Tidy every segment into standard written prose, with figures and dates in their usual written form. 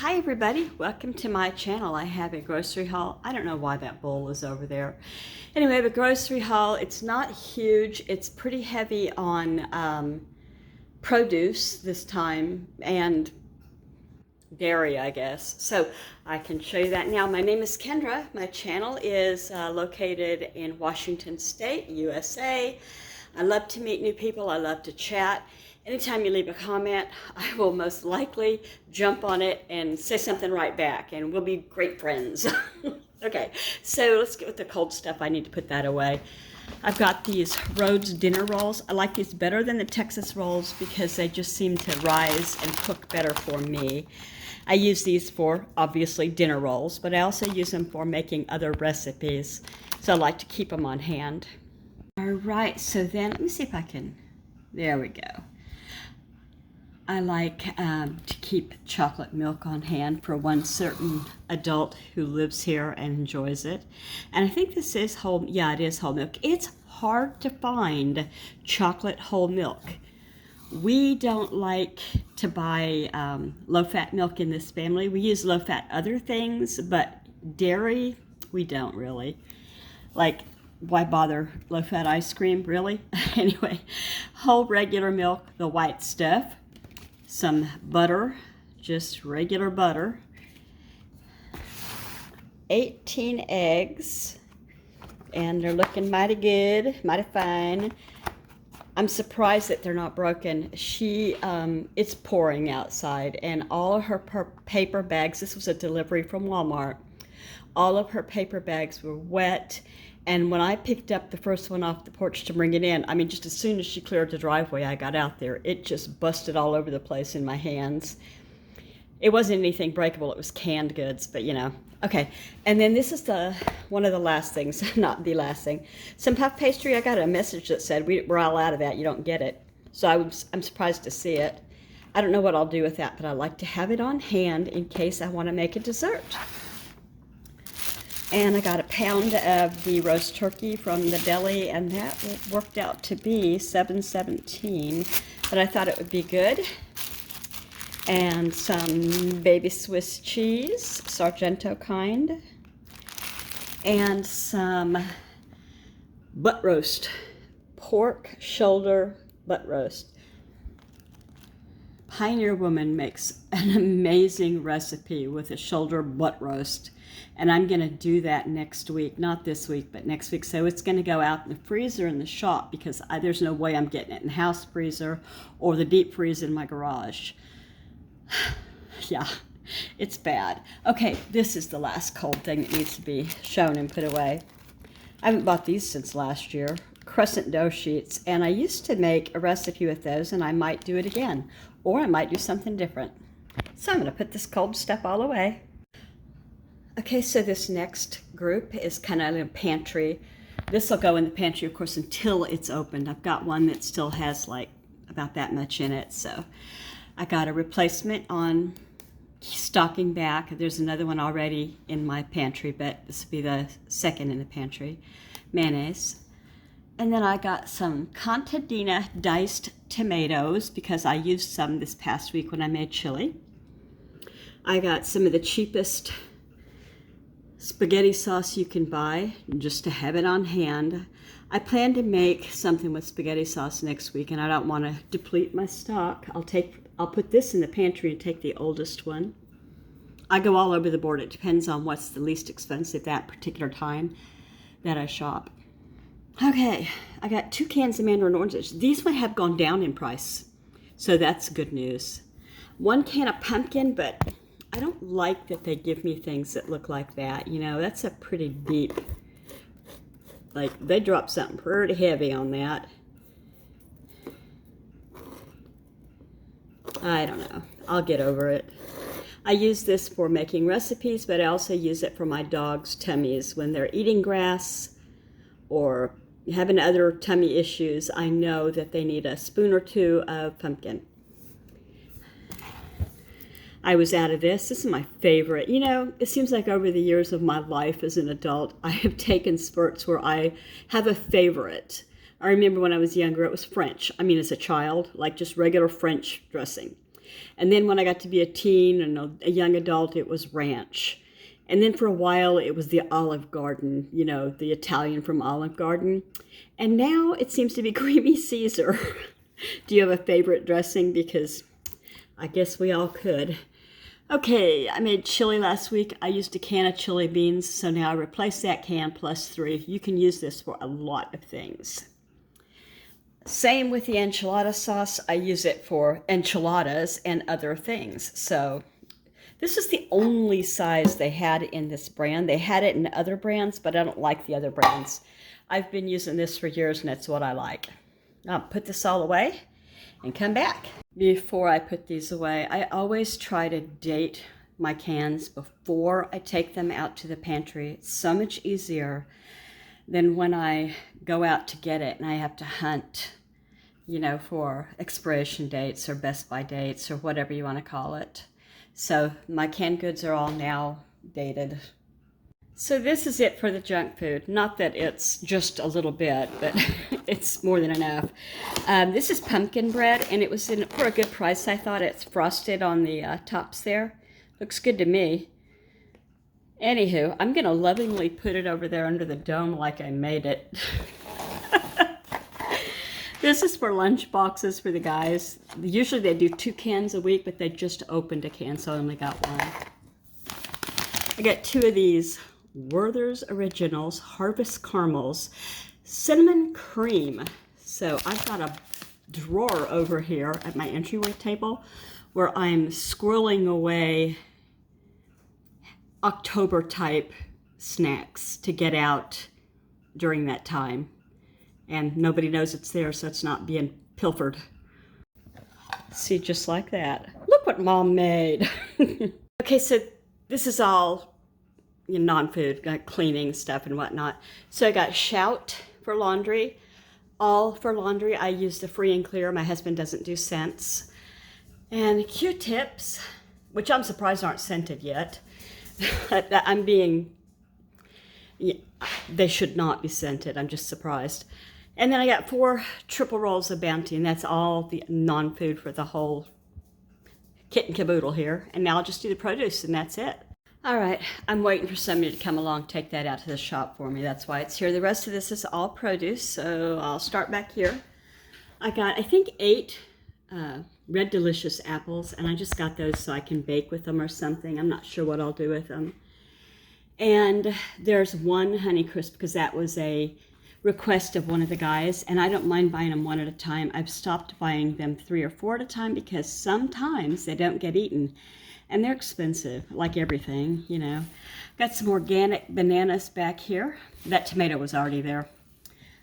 Hi everybody, welcome to my channel. I have a grocery haul. I don't know why that bowl is over there. Anyway, I have a grocery haul. It's not huge. It's pretty heavy on produce this time and dairy, I guess. So I can show you that now. My name is Kendra. My channel is located in Washington State, USA. I love to meet new people. I love to chat. Anytime you leave a comment, I will most likely jump on it and say something right back, and we'll be great friends. Okay, so let's get with the cold stuff. I need to put that away. I've got these Rhodes dinner rolls. I like these better than the Texas rolls because they just seem to rise and cook better for me. I use these for, obviously, dinner rolls, but I also use them for making other recipes, so I like to keep them on hand. All right, so then let me see if I can, there we go. I like to keep chocolate milk on hand for one certain adult who lives here and enjoys it. And I think this is whole, yeah, it is whole milk. It's hard to find chocolate whole milk. We don't like to buy low-fat milk in this family. We use low-fat other things, but dairy, we don't really. Like, why bother low-fat ice cream, really? Anyway, whole regular milk, the white stuff. Some butter, just regular butter, 18 eggs, and they're looking mighty good, mighty fine. I'm surprised that they're not broken. It's pouring outside, and all of her paper bags, this was a delivery from Walmart, all of her paper bags were wet. And when I picked up the first one off the porch to bring it in, I mean, just as soon as she cleared the driveway, I got out there. It just busted all over the place in my hands. It wasn't anything breakable. It was canned goods, but you know. Okay, and then this is one of the last things, not the last thing. Some puff pastry. I got a message that said we're all out of that. You don't get it. So I'm surprised to see it. I don't know what I'll do with that, but I like to have it on hand in case I want to make a dessert. And I got a pound of the roast turkey from the deli, and that worked out to be $7.17, but I thought it would be good. And some baby Swiss cheese, Sargento kind, and some butt roast, pork shoulder butt roast. Pioneer Woman makes an amazing recipe with a shoulder butt roast. And I'm going to do that next week. Not this week, but next week. So it's going to go out in the freezer in the shop because there's no way I'm getting it in the house freezer or the deep freeze in my garage. Yeah, it's bad. Okay, this is the last cold thing that needs to be shown and put away. I haven't bought these since last year. Crescent dough sheets. And I used to make a recipe with those, and I might do it again. Or I might do something different. So I'm going to put this cold stuff all away. Okay, so this next group is kind of in a pantry. This will go in the pantry, of course, until it's opened. I've got one that still has like about that much in it. So I got a replacement on stocking back. There's another one already in my pantry, but this will be the second in the pantry. Mayonnaise. And then I got some Contadina diced tomatoes because I used some this past week when I made chili. I got some of the cheapest spaghetti sauce you can buy just to have it on hand. I plan to make something with spaghetti sauce next week, and I don't want to deplete my stock. I'll put this in the pantry and take the oldest one. I go all over the board. It depends on what's the least expensive that particular time that I shop. Okay, I got 2 cans of mandarin oranges. These might have gone down in price, so that's good news. 1 can of pumpkin, but I don't like that they give me things that look like that. You know, that's a pretty deep, like they dropped something pretty heavy on that. I don't know. I'll get over it. I use this for making recipes, but I also use it for my dog's tummies. When they're eating grass or having other tummy issues, I know that they need a spoon or 2 of pumpkin. I was out of this. This is my favorite. You know, it seems like over the years of my life as an adult, I have taken spurts where I have a favorite. I remember when I was younger, it was French. I mean, as a child, like just regular French dressing. And then when I got to be a teen and a young adult, it was ranch. And then for a while, it was the Olive Garden, you know, the Italian from Olive Garden. And now it seems to be creamy Caesar. Do you have a favorite dressing? Because I guess we all could. Okay, I made chili last week. I used a can of chili beans, so now I replaced that can plus 3. You can use this for a lot of things. Same with the enchilada sauce. I use it for enchiladas and other things. So this is the only size they had in this brand. They had it in other brands, but I don't like the other brands. I've been using this for years, and that's what I like. I'll put this all away and come back. Before I put these away, I always try to date my cans before I take them out to the pantry. It's so much easier than when I go out to get it and I have to hunt, you know, for expiration dates or Best By dates or whatever you want to call it. So my canned goods are all now dated. So this is it for the junk food. Not that it's just a little bit, but it's more than enough. This is pumpkin bread, and it was for a good price, I thought. It's frosted on the tops there. Looks good to me. Anywho, I'm going to lovingly put it over there under the dome like I made it. This is for lunch boxes for the guys. Usually they do 2 cans a week, but they just opened a can, so I only got 1. I got 2 of these Werther's Originals Harvest Caramels Cinnamon Cream. So I've got a drawer over here at my entryway table where I'm squirreling away October type snacks to get out during that time. And nobody knows it's there, so it's not being pilfered. See, just like that. Look what Mom made. Okay, so this is all non-food, like cleaning stuff and whatnot. So I got Shout for laundry. All for laundry. I use the Free and Clear. My husband doesn't do scents. And Q-tips, which I'm surprised aren't scented yet. They should not be scented. I'm just surprised. And then I got 4 triple rolls of Bounty, and that's all the non-food for the whole kit and caboodle here. And now I'll just do the produce, and that's it. All right, I'm waiting for somebody to come along, take that out to the shop for me. That's why it's here. The rest of this is all produce, so I'll start back here. I got, I think, 8 Red Delicious apples, and I just got those so I can bake with them or something. I'm not sure what I'll do with them. And there's 1 Honeycrisp, because that was a request of one of the guys, and I don't mind buying them 1 at a time. I've stopped buying them 3 or 4 at a time because sometimes they don't get eaten. And they're expensive, like everything, you know. Got some organic bananas back here. That tomato was already there.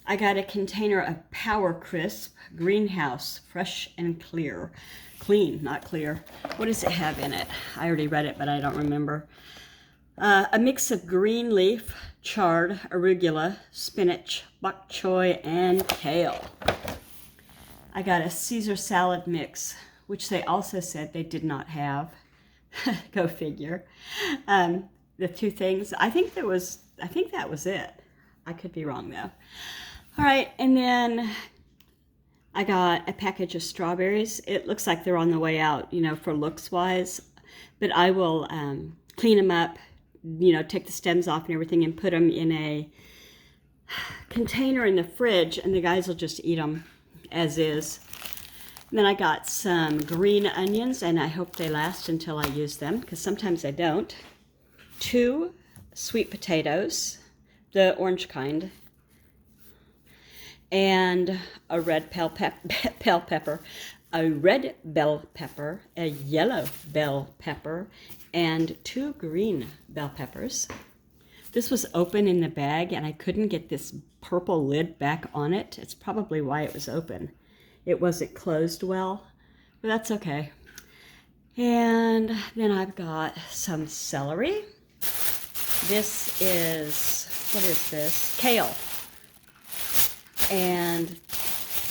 I got a container of Power Crisp Greenhouse, fresh and clear. Clean, not clear. What does it have in it? I already read it, but I don't remember. A mix of green leaf, chard, arugula, spinach, bok choy, and kale. I got a Caesar salad mix, which they also said they did not have. Go figure. The 2 things, I think that was it. I could be wrong though. All right, and then I got a package of strawberries. It looks like they're on the way out, you know, for looks wise, but I will clean them up, you know, take the stems off and everything and put them in a container in the fridge, and the guys will just eat them as is. And then I got some green onions, and I hope they last until I use them, because sometimes they don't. 2 sweet potatoes, the orange kind, and a red bell pepper, a red bell pepper, a yellow bell pepper, and 2 green bell peppers. This was open in the bag, and I couldn't get this purple lid back on it. It's probably why it was open. It wasn't closed well, but that's okay. And then I've got some celery. This is, what is this? Kale. And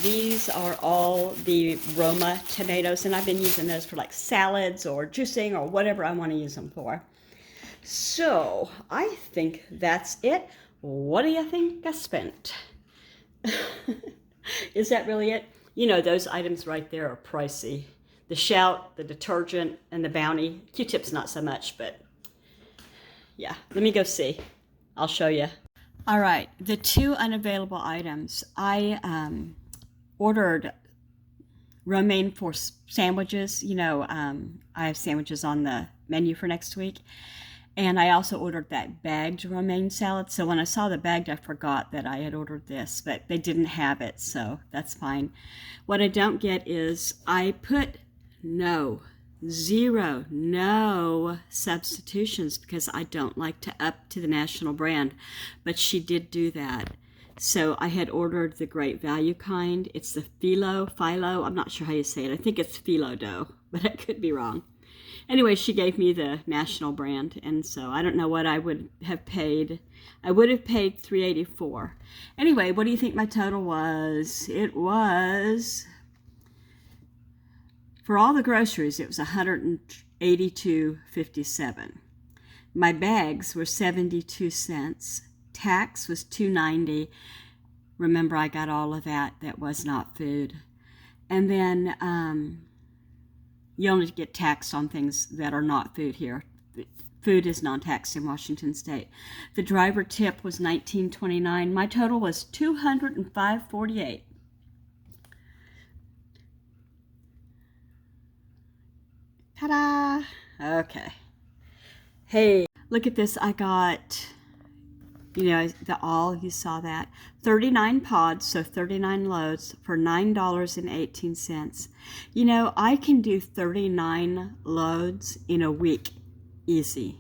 these are all the Roma tomatoes, and I've been using those for like salads or juicing or whatever I want to use them for. So I think that's it. What do you think I spent? Is that really it? You know, those items right there are pricey. The Shout, the detergent, and the Bounty. Q-tips not so much, but yeah. Let me go see. I'll show you. All right, the 2 unavailable items. I ordered romaine for sandwiches. You know, I have sandwiches on the menu for next week. And I also ordered that bagged romaine salad. So when I saw the bagged, I forgot that I had ordered this, but they didn't have it, so that's fine. What I don't get is I put no substitutions because I don't like to up to the national brand, but she did do that. So I had ordered the Great Value kind. It's the Philo, I'm not sure how you say it. I think it's Philo dough, but I could be wrong. Anyway, she gave me the national brand, and so I don't know what I would have paid. I would have paid $3.84. Anyway, what do you think my total was? It was, for all the groceries, it was $182.57. My bags were 72 cents. Tax was $2.90. Remember, I got all of that. That was not food. And then you only get taxed on things that are not food here. Food is non-taxed in Washington State. The driver tip was $19.29. My total was $205.48. Ta-da! Okay. Hey, look at this. I got, you know, you saw that. 39 pods, so 39 loads for $9.18. You know, I can do 39 loads in a week. Easy.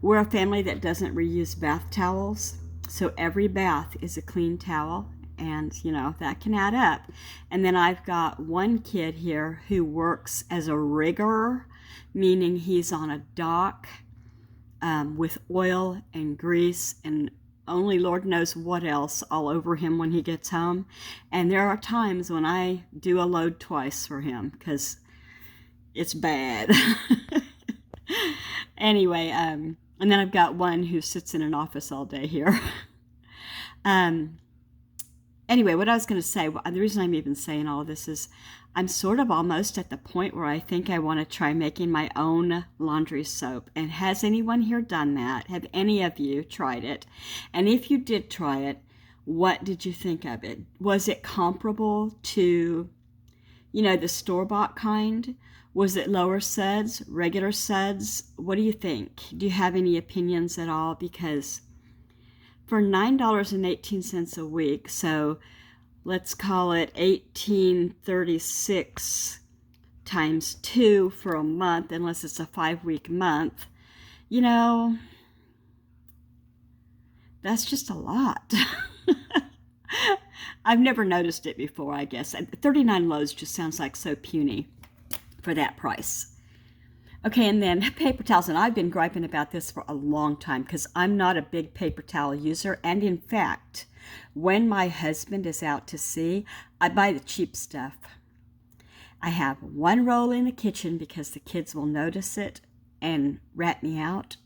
We're a family that doesn't reuse bath towels, so every bath is a clean towel, and, you know, that can add up. And then I've got one kid here who works as a rigger, meaning he's on a dock with oil and grease and only Lord knows what else all over him when he gets home. And there are times when I do a load twice for him because it's bad. Anyway, and then I've got one who sits in an office all day here. Anyway, what I was going to say, the reason I'm even saying all of this is I'm sort of almost at the point where I think I want to try making my own laundry soap. And has anyone here done that? Have any of you tried it? And if you did try it, what did you think of it? Was it comparable to, you know, the store-bought kind? Was it lower suds, regular suds? What do you think? Do you have any opinions at all? Because for $9.18 a week, so let's call it $18.36 times 2 for a month, unless it's a 5-week month, you know, that's just a lot. I've never noticed it before, I guess. 39 loads just sounds like so puny for that price. Okay, and then paper towels, and I've been griping about this for a long time because I'm not a big paper towel user, and in fact, when my husband is out to sea, I buy the cheap stuff. I have one roll in the kitchen because the kids will notice it and rat me out.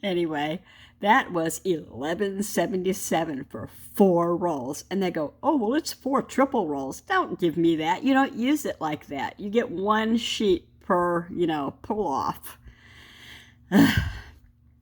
Anyway, that was $11.77 for 4 rolls. And they go, oh, well, it's 4 triple rolls. Don't give me that. You don't use it like that. You get 1 sheet per, you know, pull off.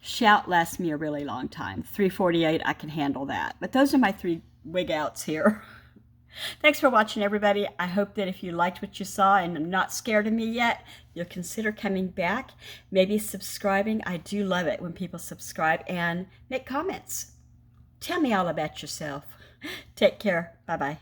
Shout lasts me a really long time. $3.48, I can handle that. But those are my 3 wig outs here. Thanks for watching, everybody. I hope that if you liked what you saw and are not scared of me yet, you'll consider coming back, maybe subscribing. I do love it when people subscribe and make comments. Tell me all about yourself. Take care. Bye-bye.